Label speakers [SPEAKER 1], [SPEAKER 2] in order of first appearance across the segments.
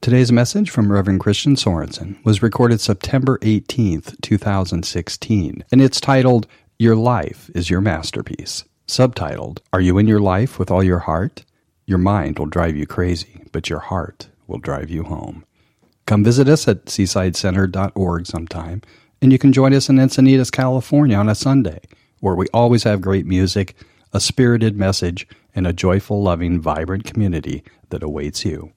[SPEAKER 1] Today's message from Reverend Christian Sorensen was recorded September 18th, 2016, and it's titled, Your Life is Your Masterpiece. Subtitled, Are you in your life with all your heart? Your mind will drive you crazy, but your heart will drive you home. Come visit us at seasidecenter.org sometime, and you can join us in Encinitas, California on a Sunday, where we always have great music, a spirited message, and a joyful, loving, vibrant community that awaits you.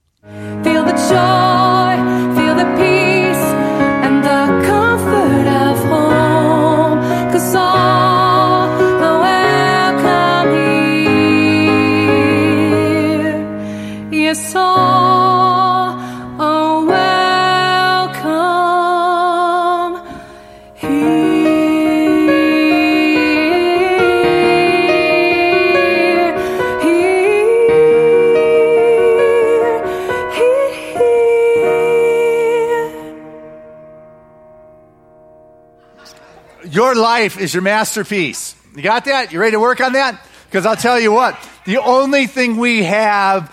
[SPEAKER 2] Feel the joy, feel the peace, and the comfort of home, 'cause all are welcome here. Yes, all are welcome here.
[SPEAKER 3] Your life is your masterpiece. You got that? You ready to work on that? Because I'll tell you what, the only thing we have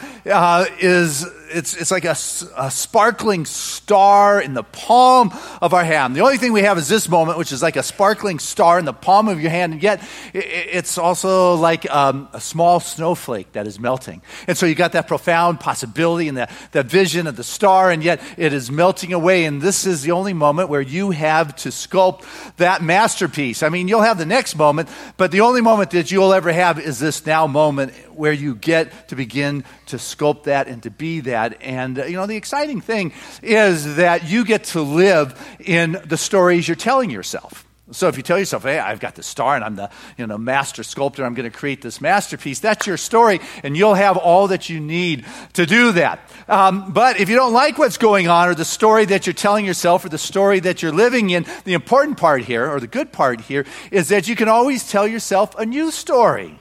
[SPEAKER 3] is it's like a sparkling star in the palm of our hand. The only thing we have is this moment, which is like a sparkling star in the palm of your hand, and yet it's also like a small snowflake that is melting. And so you got that profound possibility and that vision of the star, and yet it is melting away, and this is the only moment where you have to sculpt that masterpiece. I mean, you'll have the next moment, but the only moment that you'll ever have is this now moment where you get to begin to sculpt that and to be that. And, the exciting thing is that you get to live in the stories you're telling yourself. So if you tell yourself, hey, I've got the star and I'm the master sculptor, I'm going to create this masterpiece, that's your story, and you'll have all that you need to do that. But if you don't like what's going on or the story that you're telling yourself or the story that you're living in, the important part here, or the good part here, is that you can always tell yourself a new story.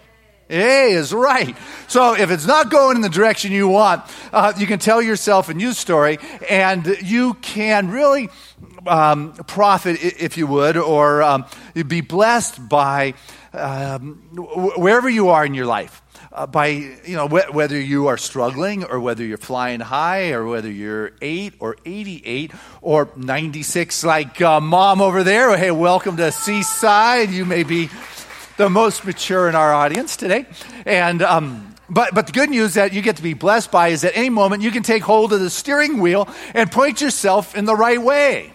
[SPEAKER 3] A is right. So if it's not going in the direction you want, you can tell yourself a new story, and you can really profit, if you would, or be blessed by wherever you are in your life. By, whether you are struggling or whether you're flying high or whether you're 8 or 88 or 96 like Mom over there. Hey, welcome to Seaside. You may be the most mature in our audience today. And but the good news that you get to be blessed by is at any moment you can take hold of the steering wheel and point yourself in the right way.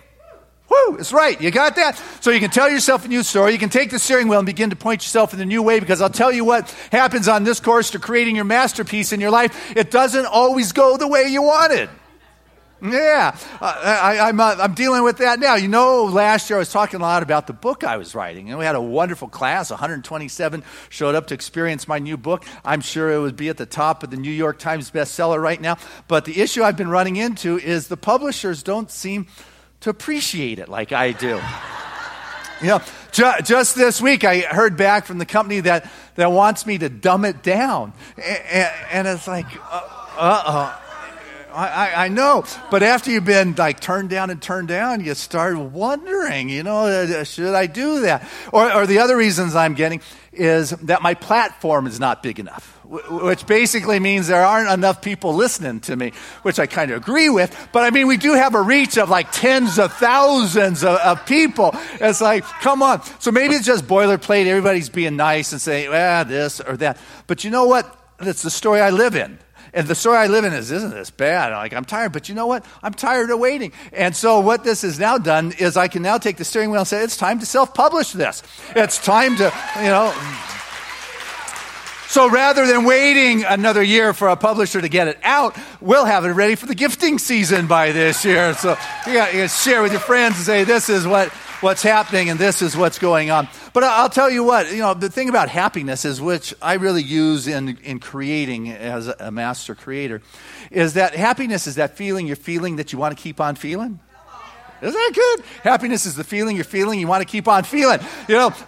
[SPEAKER 3] Woo, it's right. You got that? So you can tell yourself a new story. You can take the steering wheel and begin to point yourself in the new way, because I'll tell you what happens on this course to creating your masterpiece in your life. It doesn't always go the way you wanted. Yeah, I'm dealing with that now. Last year I was talking a lot about the book I was writing. We had a wonderful class. 127 showed up to experience my new book. I'm sure it would be at the top of the New York Times bestseller right now. But the issue I've been running into is the publishers don't seem to appreciate it like I do. Just this week I heard back from the company that wants me to dumb it down. And it's like, I know, but after you've been turned down, you start wondering, should I do that? Or the other reasons I'm getting is that my platform is not big enough, which basically means there aren't enough people listening to me, which I kind of agree with. But I mean, we do have a reach of tens of thousands of people. It's like, come on. So maybe it's just boilerplate. Everybody's being nice and saying, this or that. But you know what? That's the story I live in. And the story I live in isn't this bad. I'm tired, but you know what? I'm tired of waiting. And so what this has now done is I can now take the steering wheel and say, it's time to self-publish this. It's time to, So rather than waiting another year for a publisher to get it out, we'll have it ready for the gifting season by this year. So you got to share with your friends and say, this is what's happening and this is what's going on. But I'll tell you what, the thing about happiness is, which I really use in creating as a master creator, is that happiness is that feeling you're feeling that you want to keep on feeling. Isn't that good? Happiness is the feeling you're feeling you want to keep on feeling.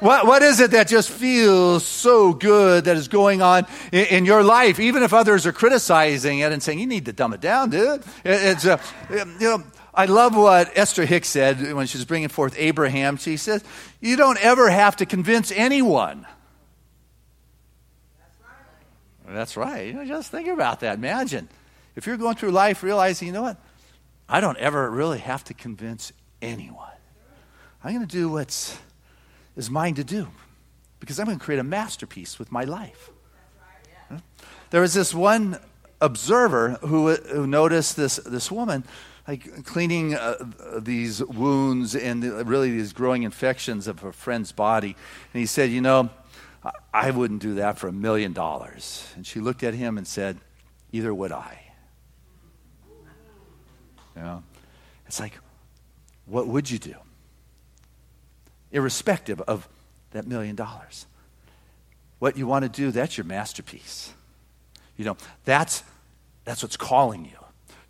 [SPEAKER 3] What is it that just feels so good that is going on in your life, even if others are criticizing it and saying, you need to dumb it down, dude. I love what Esther Hicks said when she was bringing forth Abraham. She says, you don't ever have to convince anyone. That's right. Just think about that. Imagine if you're going through life realizing, you know what? I don't ever really have to convince anyone. I'm going to do what's is mine to do because I'm going to create a masterpiece with my life. There was this one observer who noticed this woman like cleaning these wounds and really these growing infections of her friend's body. And he said, I wouldn't do that for $1 million. And she looked at him and said, either would I. It's like, what would you do? Irrespective of that $1 million. What you want to do, that's your masterpiece. That's what's calling you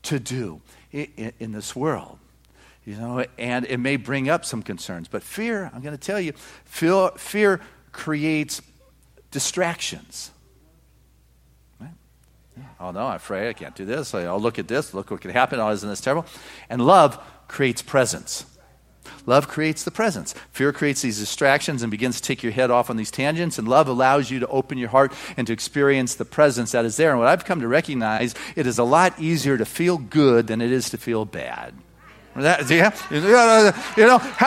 [SPEAKER 3] to do in this world. And it may bring up some concerns, but fear, I'm going to tell you, fear creates distractions. Right? Oh no, I'm afraid I can't do this. I'll look at this, look what could happen. Oh, isn't this terrible? And love creates presence. Love creates the presence. Fear creates these distractions and begins to take your head off on these tangents, and love allows you to open your heart and to experience the presence that is there. And what I've come to recognize, it is a lot easier to feel good than it is to feel bad. How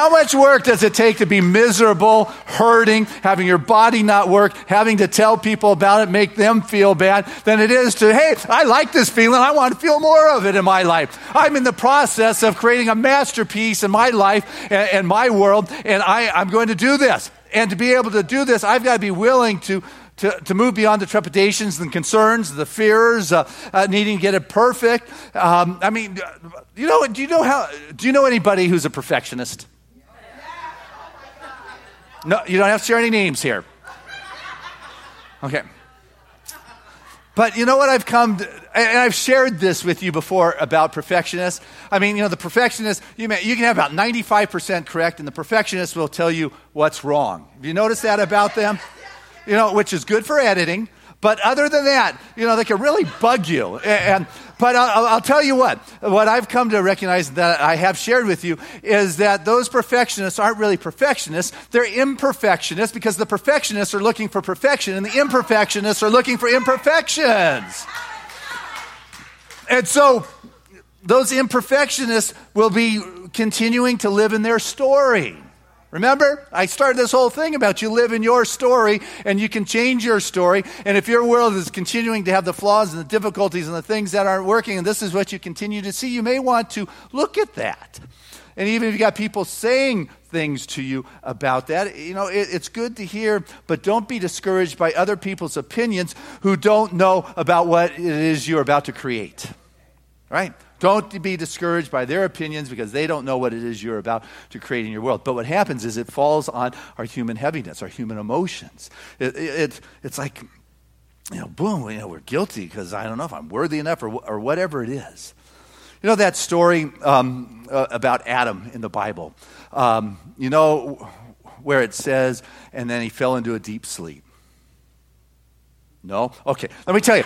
[SPEAKER 3] much work does it take to be miserable, hurting, having your body not work, having to tell people about it, make them feel bad, than it is to, hey, I like this feeling, I want to feel more of it in my life. I'm in the process of creating a masterpiece in my life and my world, and I'm going to do this. And to be able to do this, I've got to be willing to move beyond the trepidations and concerns, the fears, needing to get it perfect. Do you know anybody who's a perfectionist? No, you don't have to share any names here. Okay. But you know what I've come to, and I've shared this with you before about perfectionists. The perfectionist, you can have about 95% correct, and the perfectionist will tell you what's wrong. Have you noticed that about them? Which is good for editing. But other than that, they can really bug you. But I'll tell you what I've come to recognize that I have shared with you is that those perfectionists aren't really perfectionists. They're imperfectionists because the perfectionists are looking for perfection and the imperfectionists are looking for imperfections. And so those imperfectionists will be continuing to live in their story. Remember, I started this whole thing about you live in your story and you can change your story. And if your world is continuing to have the flaws and the difficulties and the things that aren't working, and this is what you continue to see, you may want to look at that. And even if you got people saying things to you about that, it's good to hear, but don't be discouraged by other people's opinions who don't know about what it is you're about to create. Right? Don't be discouraged by their opinions because they don't know what it is you're about to create in your world. But what happens is it falls on our human heaviness, our human emotions. It's like, boom, we're guilty because I don't know if I'm worthy enough or whatever it is. That story about Adam in the Bible, where it says, and then he fell into a deep sleep. No? Okay, let me tell you.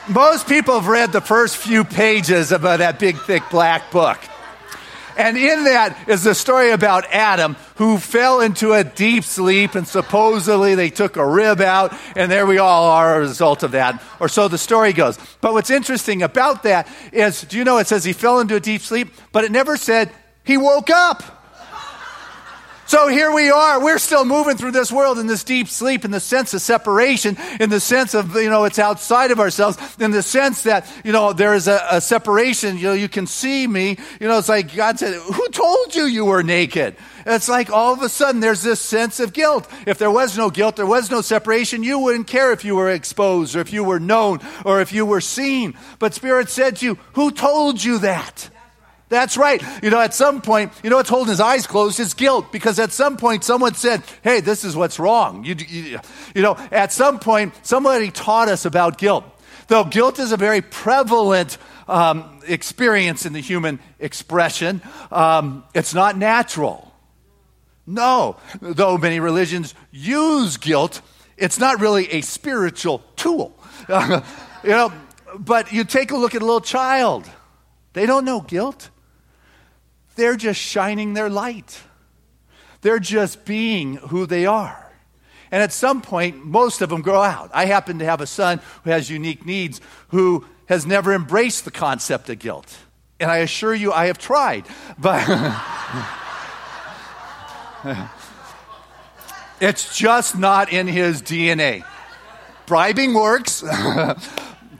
[SPEAKER 3] Most people have read the first few pages of that big, thick, black book. And in that is the story about Adam who fell into a deep sleep and supposedly they took a rib out and there we all are as a result of that. Or so the story goes. But what's interesting about that is, do you know it says he fell into a deep sleep, but it never said he woke up. So here we are. We're still moving through this world in this deep sleep, in the sense of separation, in the sense of, it's outside of ourselves, in the sense that, there is a separation. You can see me. It's like God said, who told you were naked? It's like all of a sudden there's this sense of guilt. If there was no guilt, there was no separation, you wouldn't care if you were exposed or if you were known or if you were seen. But Spirit said to you, who told you that? That's right. At some point, what's holding his eyes closed is guilt, because at some point someone said, hey, this is what's wrong. At some point somebody taught us about guilt. Though guilt is a very prevalent experience in the human expression, it's not natural. No, though many religions use guilt, it's not really a spiritual tool. But you take a look at a little child. They don't know guilt. They're just shining their light. They're just being who they are. And at some point, most of them grow out. I happen to have a son who has unique needs who has never embraced the concept of guilt. And I assure you, I have tried. But it's just not in his DNA. Bribing works.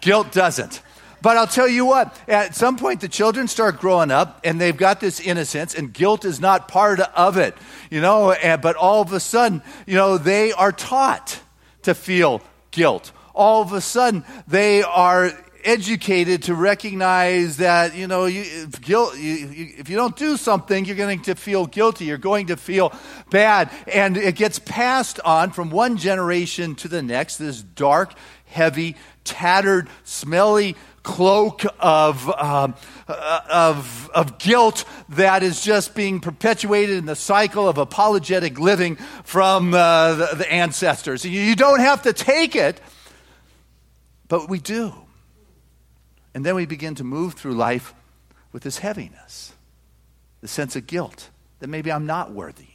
[SPEAKER 3] Guilt doesn't. But I'll tell you what, at some point the children start growing up and they've got this innocence and guilt is not part of it, but all of a sudden, they are taught to feel guilt. All of a sudden they are educated to recognize that, if you don't do something, you're going to feel guilty. You're going to feel bad. And it gets passed on from one generation to the next, this dark, heavy, tattered, smelly cloak of guilt that is just being perpetuated in the cycle of apologetic living from the ancestors. You don't have to take it, but we do. And then we begin to move through life with this heaviness, the sense of guilt that maybe I'm not worthy.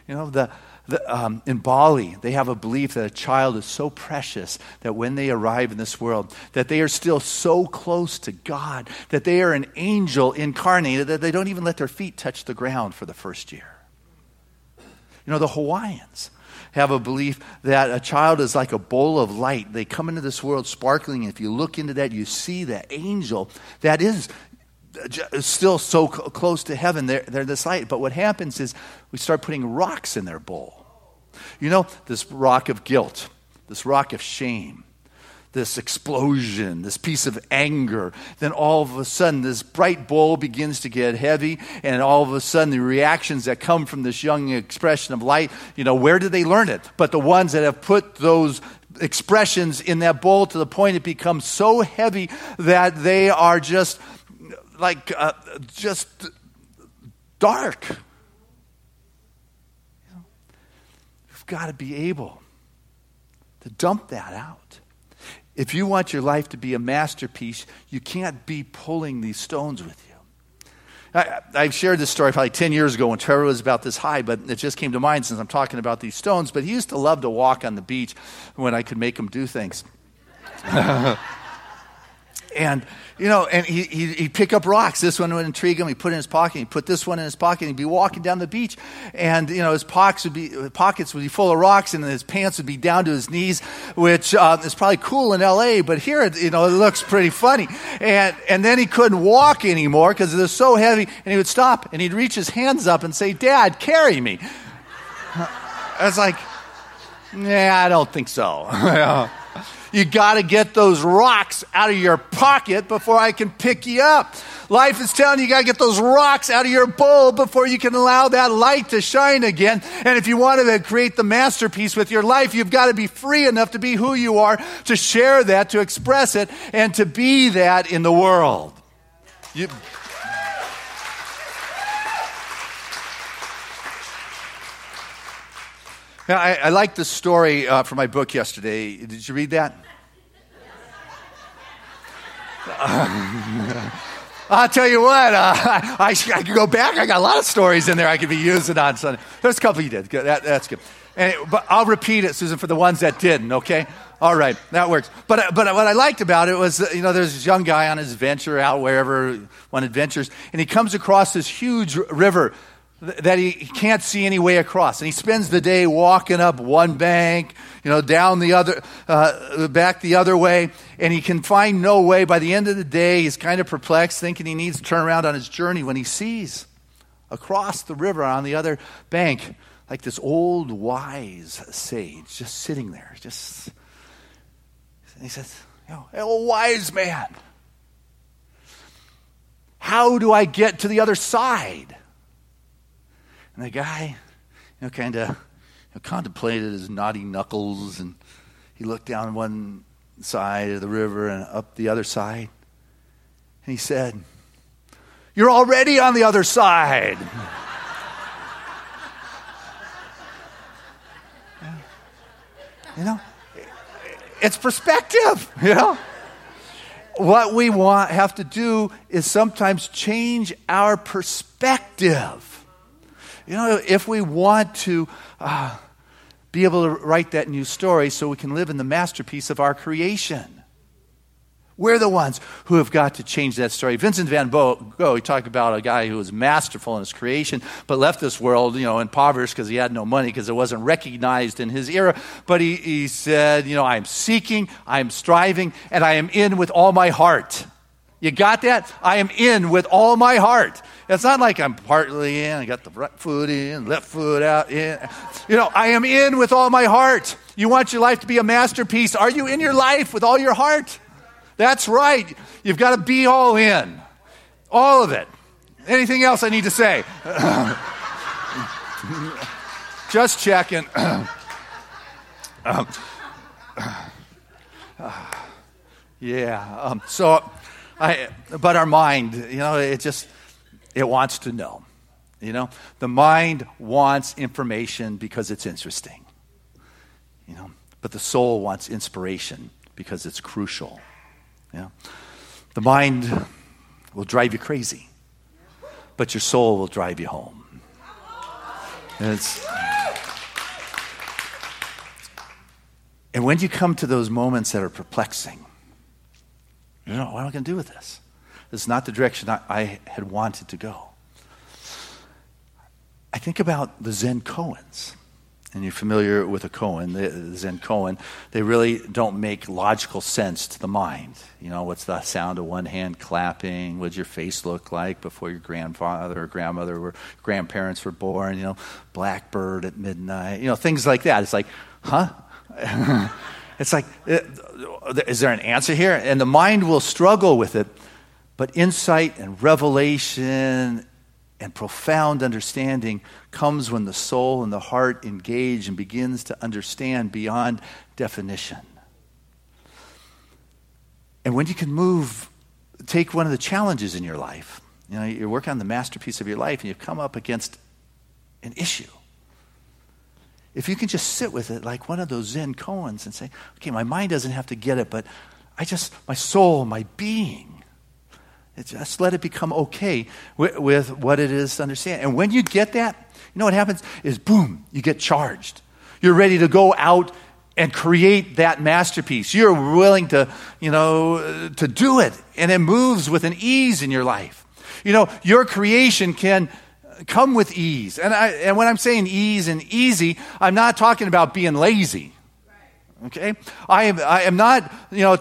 [SPEAKER 3] In Bali, they have a belief that a child is so precious that when they arrive in this world, that they are still so close to God, that they are an angel incarnated, that they don't even let their feet touch the ground for the first year. The Hawaiians have a belief that a child is like a bowl of light. They come into this world sparkling, and if you look into that, you see the angel that is still so close to heaven. They're this light. But what happens is we start putting rocks in their bowl. This rock of guilt, this rock of shame, this explosion, this piece of anger. Then all of a sudden, this bright bowl begins to get heavy, and all of a sudden, the reactions that come from this young expression of light, where did they learn it? But the ones that have put those expressions in that bowl to the point it becomes so heavy that they are just dark. You've got to be able to dump that out. If you want your life to be a masterpiece, you can't be pulling these stones with you. I've shared this story probably 10 years ago when Trevor was about this high, but it just came to mind since I'm talking about these stones. But he used to love to walk on the beach when I could make him do things. And he'd pick up rocks. This one would intrigue him. He'd put it in his pocket. He'd put this one in his pocket. He'd be walking down the beach, and his pockets would be full of rocks, and his pants would be down to his knees, which is probably cool in L.A. But here, it looks pretty funny. And then he couldn't walk anymore because it was so heavy. And he would stop, and he'd reach his hands up and say, "Dad, carry me." I was like, "Nah, I don't think so." You got to get those rocks out of your pocket before I can pick you up. Life is telling you got to get those rocks out of your bowl before you can allow that light to shine again. And if you want to create the masterpiece with your life, you've got to be free enough to be who you are, to share that, to express it, and to be that in the world. Now, I like the story from my book yesterday. Did you read that? I'll tell you what, I could go back. I got a lot of stories in there I could be using on Sunday. There's a couple you did. That's good. But I'll repeat it, Susan, for the ones that didn't, okay? All right, that works. But what I liked about it was, there's this young guy on his venture out wherever one adventures, and he comes across this huge river that he can't see any way across. And he spends the day walking up one bank, down the other, back the other way, and he can find no way. By the end of the day, he's kind of perplexed, thinking he needs to turn around on his journey, when he sees across the river on the other bank, like this old wise sage just sitting there. And he says, "Hey, old wise man, how do I get to the other side?" And the guy, kind of contemplated his naughty knuckles, and he looked down one side of the river and up the other side. And he said, "You're already on the other side." It's perspective, What we have to do is sometimes change our perspective. If we want to be able to write that new story so we can live in the masterpiece of our creation. We're the ones who have got to change that story. Vincent van Gogh, he talked about a guy who was masterful in his creation, but left this world, impoverished because he had no money, because it wasn't recognized in his era. But he said, I am seeking, I am striving, and I am in with all my heart. You got that? I am in with all my heart. It's not like I'm partly in, I got the right foot in, left foot out in. I am in with all my heart. You want your life to be a masterpiece. Are you in your life with all your heart? That's right. You've got to be all in. All of it. Anything else I need to say? Just checking. But our mind, it wants to know. The mind wants information because it's interesting. But the soul wants inspiration because it's crucial. The mind will drive you crazy, but your soul will drive you home. And when you come to those moments that are perplexing, what am I going to do with this? This is not the direction I had wanted to go. I think about the Zen koans. And you're familiar with a koan, the Zen koan. They really don't make logical sense to the mind. What's the sound of one hand clapping? What did your face look like before your grandfather or grandparents were born? Blackbird at midnight. Things like that. It's like, huh? It's like, is there an answer here? And the mind will struggle with it. But insight and revelation and profound understanding comes when the soul and the heart engage and begins to understand beyond definition. And when you can take one of the challenges in your life, you're working on the masterpiece of your life and you've come up against an issue. If you can just sit with it like one of those Zen koans and say, okay, my mind doesn't have to get it, but my soul, my being, just let it become okay with what it is to understand. And when you get that, what happens is, boom, you get charged. You're ready to go out and create that masterpiece. You're willing to do it. And it moves with an ease in your life. Your creation can come with ease. And when I'm saying ease and easy, I'm not talking about being lazy. Okay, I am not,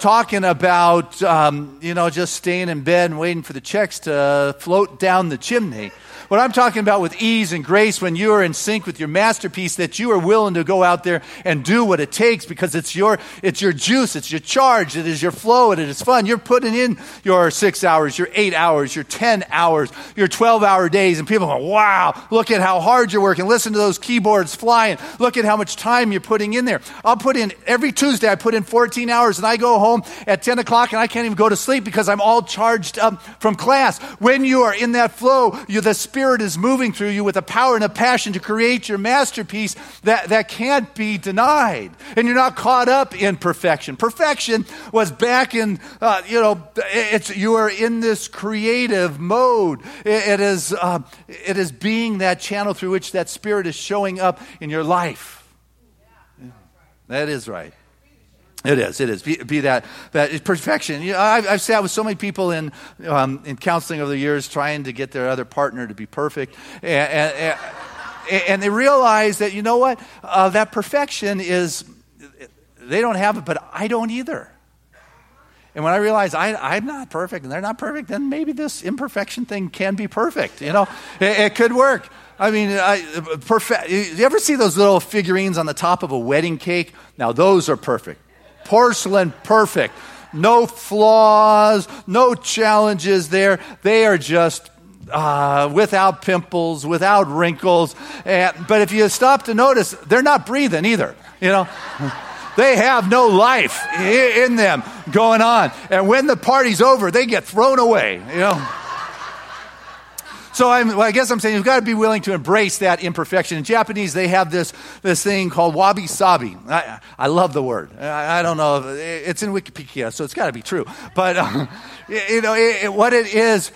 [SPEAKER 3] talking about, just staying in bed and waiting for the checks to float down the chimney. What I'm talking about with ease and grace, when you are in sync with your masterpiece, that you are willing to go out there and do what it takes because it's your juice, it's your charge, it is your flow, it is fun. You're putting in your 6 hours, your 8 hours, your 10 hours, your 12-hour days, and people go, wow, look at how hard you're working. Listen to those keyboards flying. Look at how much time you're putting in there. Every Tuesday, I put in 14 hours, and I go home at 10 o'clock, and I can't even go to sleep because I'm all charged up from class. When you are in that flow, the Spirit is moving through you with a power and a passion to create your masterpiece that can't be denied. And you're not caught up in perfection. Perfection was back in, you are in this creative mode. It is being that channel through which that Spirit is showing up in your life. That is right. It is. Be that perfection. I've sat with so many people in counseling over the years trying to get their other partner to be perfect, and they realize that that perfection is, they don't have it, but I don't either. And when I realize I'm not perfect and they're not perfect, then maybe this imperfection thing can be perfect. It could work. I mean, you ever see those little figurines on the top of a wedding cake? Now, those are perfect. Porcelain perfect. No flaws, no challenges there. They are just without pimples, without wrinkles. But if you stop to notice, they're not breathing either, They have no life in them going on. And when the party's over, they get thrown away, So I guess I'm saying you've got to be willing to embrace that imperfection. In Japanese, they have this thing called wabi-sabi. I love the word. I don't know. It's in Wikipedia, so it's got to be true. But, what it is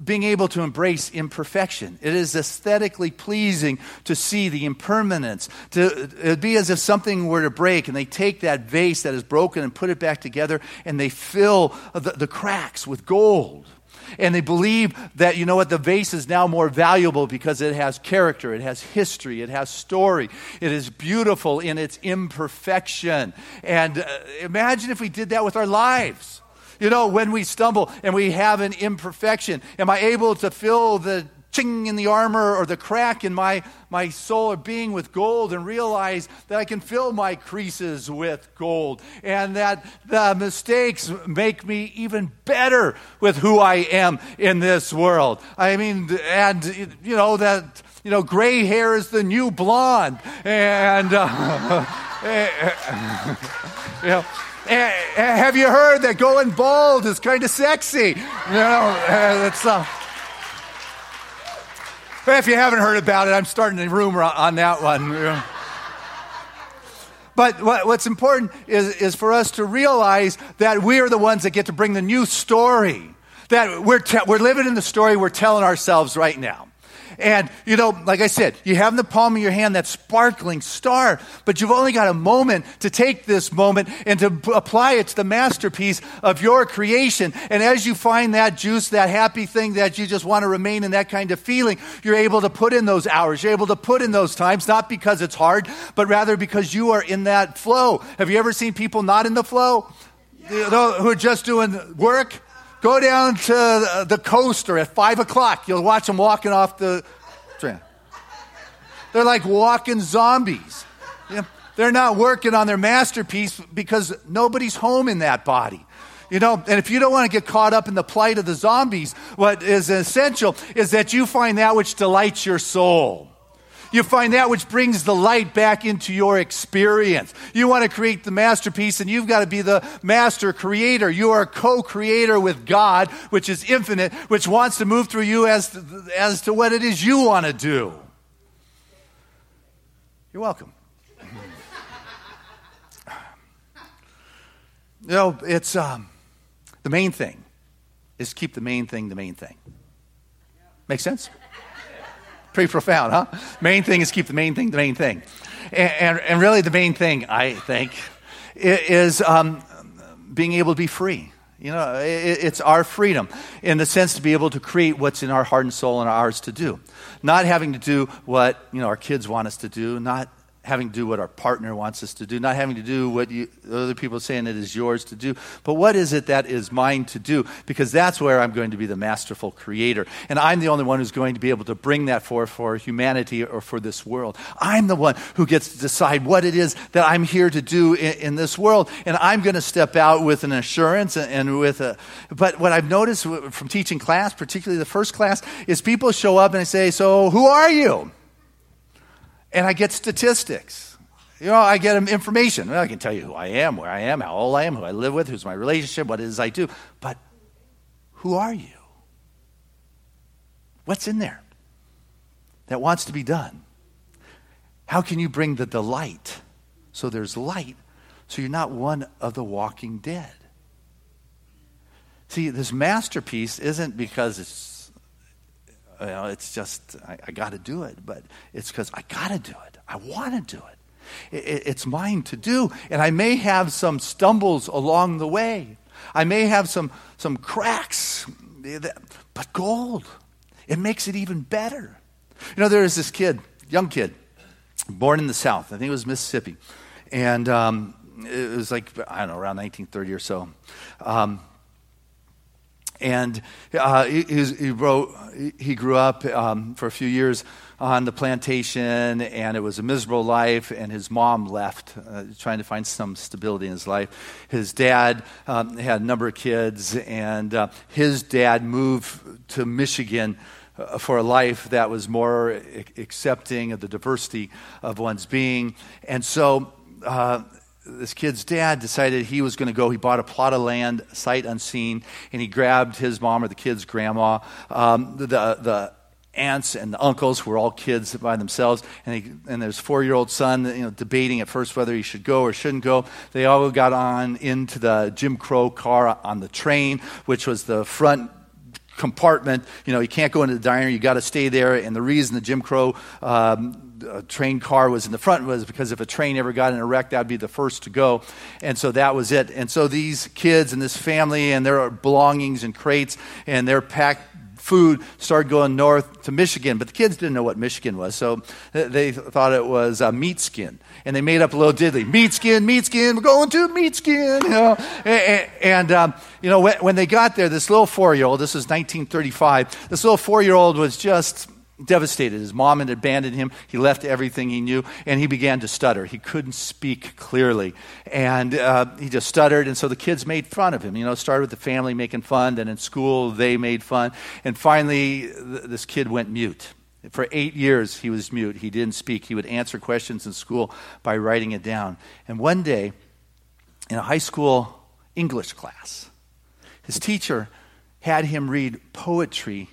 [SPEAKER 3] being able to embrace imperfection. It is aesthetically pleasing to see the impermanence. It'd be as if something were to break and they take that vase that is broken and put it back together and they fill the cracks with gold. And they believe that, you know what, the vase is now more valuable because it has character, it has history, it has story. It is beautiful in its imperfection. And imagine if we did that with our lives. You know, when we stumble and we have an imperfection, am I able to fill the ching in the armor or the crack in my soul or being with gold and realize that I can fill my creases with gold and that the mistakes make me even better with who I am in this world? I mean, and you know, that, you know, gray hair is the new blonde. And, you know, have you heard that going bald is kind of sexy? You know, it's... But if you haven't heard about it, I'm starting a rumor on that one. But what's important is for us to realize that we are the ones that get to bring the new story. That we're living in the story we're telling ourselves right now. And, you know, like I said, you have in the palm of your hand that sparkling star, but you've only got a moment to take this moment and to apply it to the masterpiece of your creation. And as you find that juice, that happy thing that you just want to remain in that kind of feeling, you're able to put in those hours. You're able to put in those times, not because it's hard, but rather because you are in that flow. Have you ever seen people not in the flow? You know, who are just doing work? Go down to the coaster at 5 o'clock. You'll watch them walking off the train. They're like walking zombies. You know, they're not working on their masterpiece because nobody's home in that body. You know, and if you don't want to get caught up in the plight of the zombies, what is essential is that you find that which delights your soul. You find that which brings the light back into your experience. You want to create the masterpiece, and you've got to be the master creator. You are a co-creator with God, which is infinite, which wants to move through you as to what it is you want to do. You're welcome. You know, it's the main thing is keep the main thing the main thing. Make sense? Pretty profound, huh? Main thing is keep the main thing the main thing. And really the main thing, I think, is being able to be free. You know, it's our freedom in the sense to be able to create what's in our heart and soul and ours to do. Not having to do what, you know, our kids want us to do, not having to do what our partner wants us to do, not having to do what other people are saying it is yours to do, but what is it that is mine to do? Because that's where I'm going to be the masterful creator. And I'm the only one who's going to be able to bring that forth for humanity or for this world. I'm the one who gets to decide what it is that I'm here to do in this world. And I'm going to step out with an assurance and with a... But what I've noticed from teaching class, particularly the first class, is people show up and they say, so who are you? And I get statistics. You know, I get information. Well, I can tell you who I am, where I am, how old I am, who I live with, who's my relationship, what it is I do. But who are you? What's in there that wants to be done? How can you bring the delight so there's light so you're not one of the walking dead? See, this masterpiece isn't because it's, you know, it's just, I got to do it, but it's because I got to do it. I want to do it. It's mine to do, and I may have some stumbles along the way. I may have some cracks, but gold, it makes it even better. You know, there is this kid, young kid, born in the South. I think it was Mississippi, and it was like, I don't know, around 1930 or so. And he grew up for a few years on the plantation, and it was a miserable life, and his mom left, trying to find some stability in his life. His dad had a number of kids, and his dad moved to Michigan for a life that was more accepting of the diversity of one's being. And so this kid's dad decided he was going to go. He bought a plot of land, sight unseen, and he grabbed his mom or the kid's grandma. The aunts and the uncles who were all kids by themselves, and there's 4-year-old son, you know, debating at first whether he should go or shouldn't go. They all got on into the Jim Crow car on the train, which was the front compartment. You can't go into the diner. You got to stay there. And the reason the Jim Crow train car was in the front was because if a train ever got in a wreck, that'd be the first to go. And so that was it. And so these kids and this family and their belongings and crates and their packed food started going north to Michigan. But the kids didn't know what Michigan was, so they thought it was meat skin. And they made up a little diddly, meat skin, we're going to meat skin. When they got there, this little 4-year-old, this was 1935, this little 4-year-old was just devastated. His mom had abandoned him. He left everything he knew, and he began to stutter. He couldn't speak clearly, and he just stuttered, and so the kids made fun of him. Started with the family making fun, then in school they made fun, and finally this kid went mute. For 8 years he was mute. He didn't speak. He would answer questions in school by writing it down. And one day, in a high school English class, his teacher had him read poetry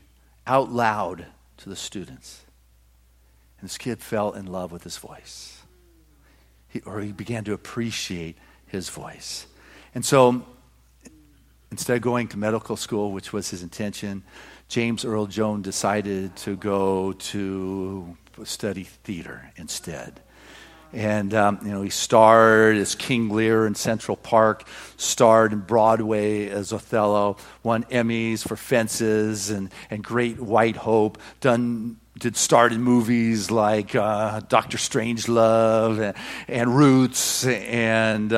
[SPEAKER 3] out loud to the students. And this kid fell in love with his voice. He began to appreciate his voice. And so, instead of going to medical school, which was his intention, James Earl Jones decided to go to study theater instead. And, he starred as King Lear in Central Park, starred in Broadway as Othello, won Emmys for Fences and Great White Hope, starred in movies like Dr. Strangelove and Roots and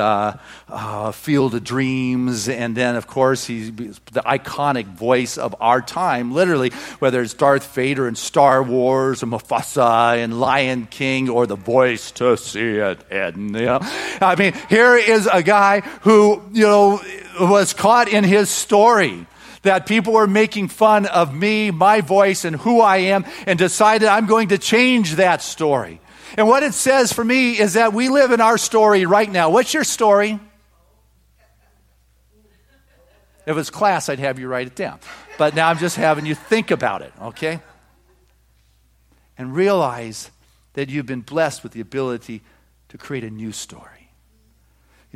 [SPEAKER 3] Field of Dreams. And then, of course, he's the iconic voice of our time, literally, whether it's Darth Vader in Star Wars or Mufasa in Lion King or the voice to see it. And, I mean, here is a guy who, was caught in his story, that people were making fun of me, my voice, and who I am, and decided I'm going to change that story. And what it says for me is that we live in our story right now. What's your story? If it was class, I'd have you write it down. But now I'm just having you think about it, okay? And realize that you've been blessed with the ability to create a new story.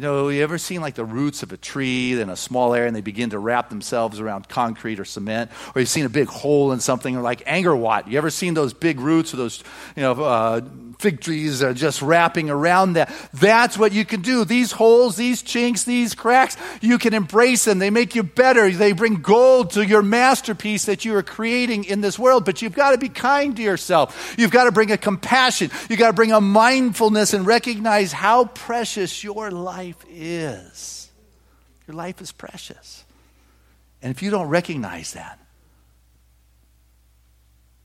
[SPEAKER 3] You ever seen like the roots of a tree in a small area and they begin to wrap themselves around concrete or cement? Or you've seen a big hole in something, or like angerwatt. You ever seen those big roots or those fig trees are just wrapping around that? That's what you can do. These holes, these chinks, these cracks, you can embrace them. They make you better. They bring gold to your masterpiece that you are creating in this world. But you've got to be kind to yourself. You've got to bring a compassion. You've got to bring a mindfulness and recognize how precious your life is. Your life is precious. And if you don't recognize that,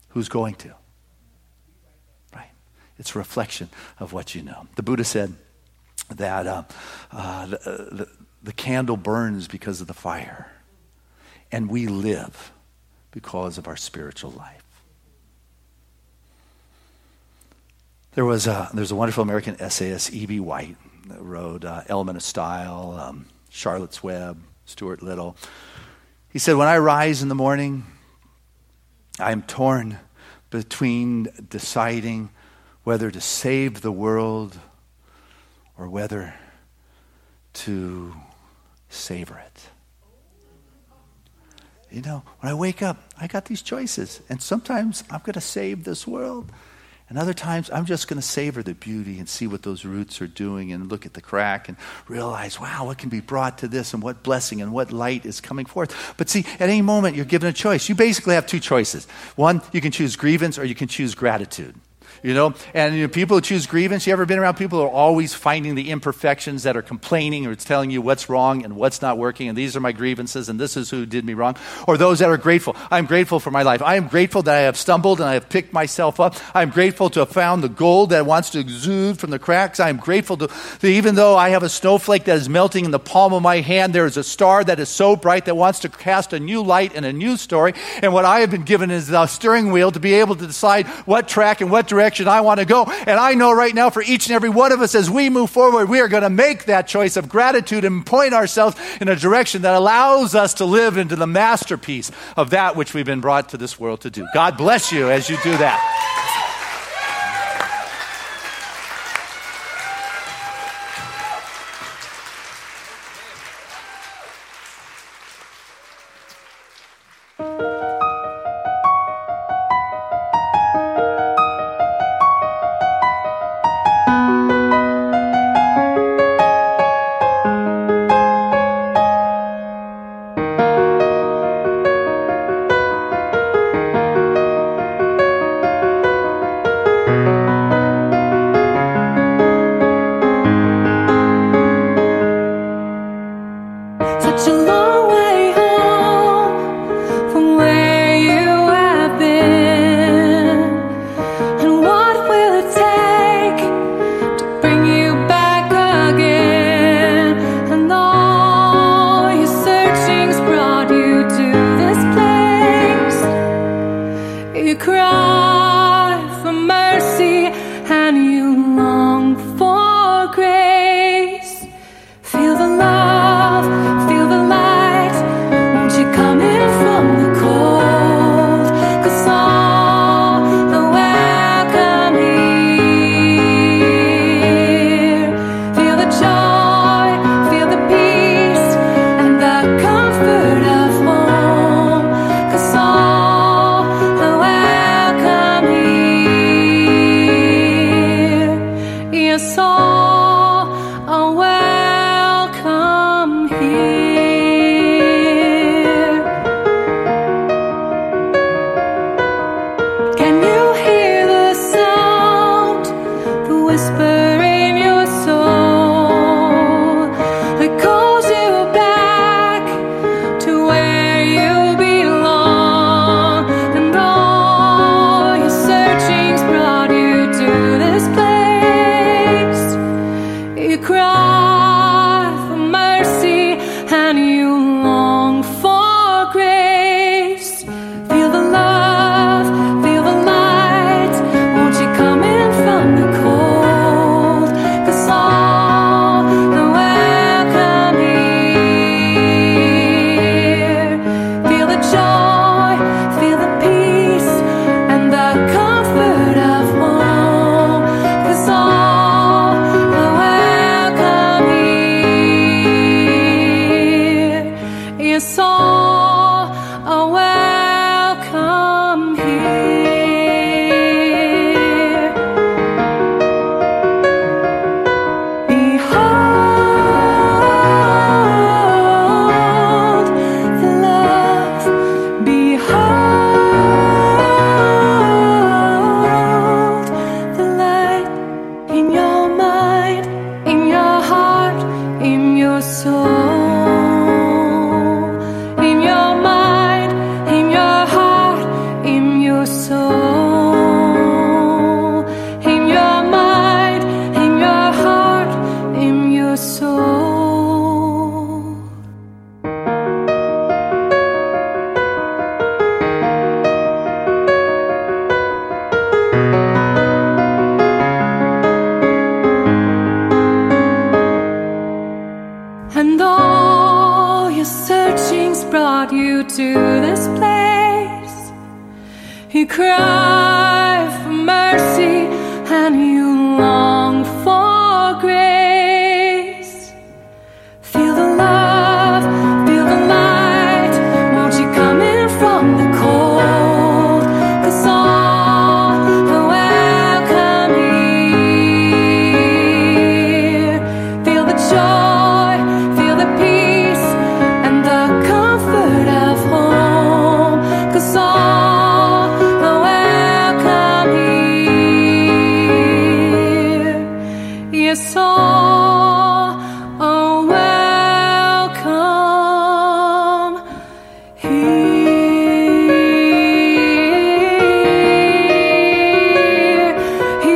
[SPEAKER 3] who's going to? Right? It's a reflection of what you know. The Buddha said that the candle burns because of the fire, and we live because of our spiritual life. There's a wonderful American essayist, E.B. White, that wrote Element of Style, Charlotte's Web, Stuart Little. He said, when I rise in the morning, I am torn between deciding whether to save the world or whether to savor it. When I wake up, I got these choices. And sometimes I'm going to save this world. And other times, I'm just going to savor the beauty and see what those roots are doing and look at the crack and realize, wow, what can be brought to this and what blessing and what light is coming forth. But see, at any moment, you're given a choice. You basically have two choices. One, you can choose grievance or you can choose gratitude. And people who choose grievance, you ever been around people who are always finding the imperfections, that are complaining or telling you what's wrong and what's not working, and these are my grievances and this is who did me wrong? Or those that are grateful. I'm grateful for my life. I am grateful that I have stumbled and I have picked myself up. I'm grateful to have found the gold that wants to exude from the cracks. I am grateful to even though I have a snowflake that is melting in the palm of my hand, there is a star that is so bright that wants to cast a new light and a new story. And what I have been given is the steering wheel to be able to decide what track and what direction I want to go. And I know right now for each and every one of us, as we move forward, we are going to make that choice of gratitude and point ourselves in a direction that allows us to live into the masterpiece of that which we've been brought to this world to do. God bless you as you do that.
[SPEAKER 2] long for grace. Feel the love, feel the light. Won't you come in from the cold? 'Cause all are welcome here. Feel the joy, feel the peace, and the comfort of home. 'Cause all are welcome here. Yes, all are welcome here. Behold the love. Behold the light in your mind, in your heart, in your soul. In your mind, in your heart, in your soul. In your mind, in your heart, in your soul. And all your searchings brought you to this place. You cry for mercy and you long for grace. Feel the love, feel the light. Won't you come in from the cold? 'Cause all are welcome here. Feel the joy, feel the peace, and the comfort of home. 'Cause all are welcome here. Yes, all are welcome here. Here.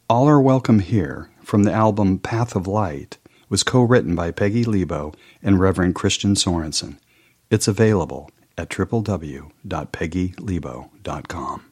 [SPEAKER 1] All Are Welcome Here, from the album Path of Light, was co-written by Peggy Lebo and Reverend Christian Sorensen. It's available at www.peggylebo.com.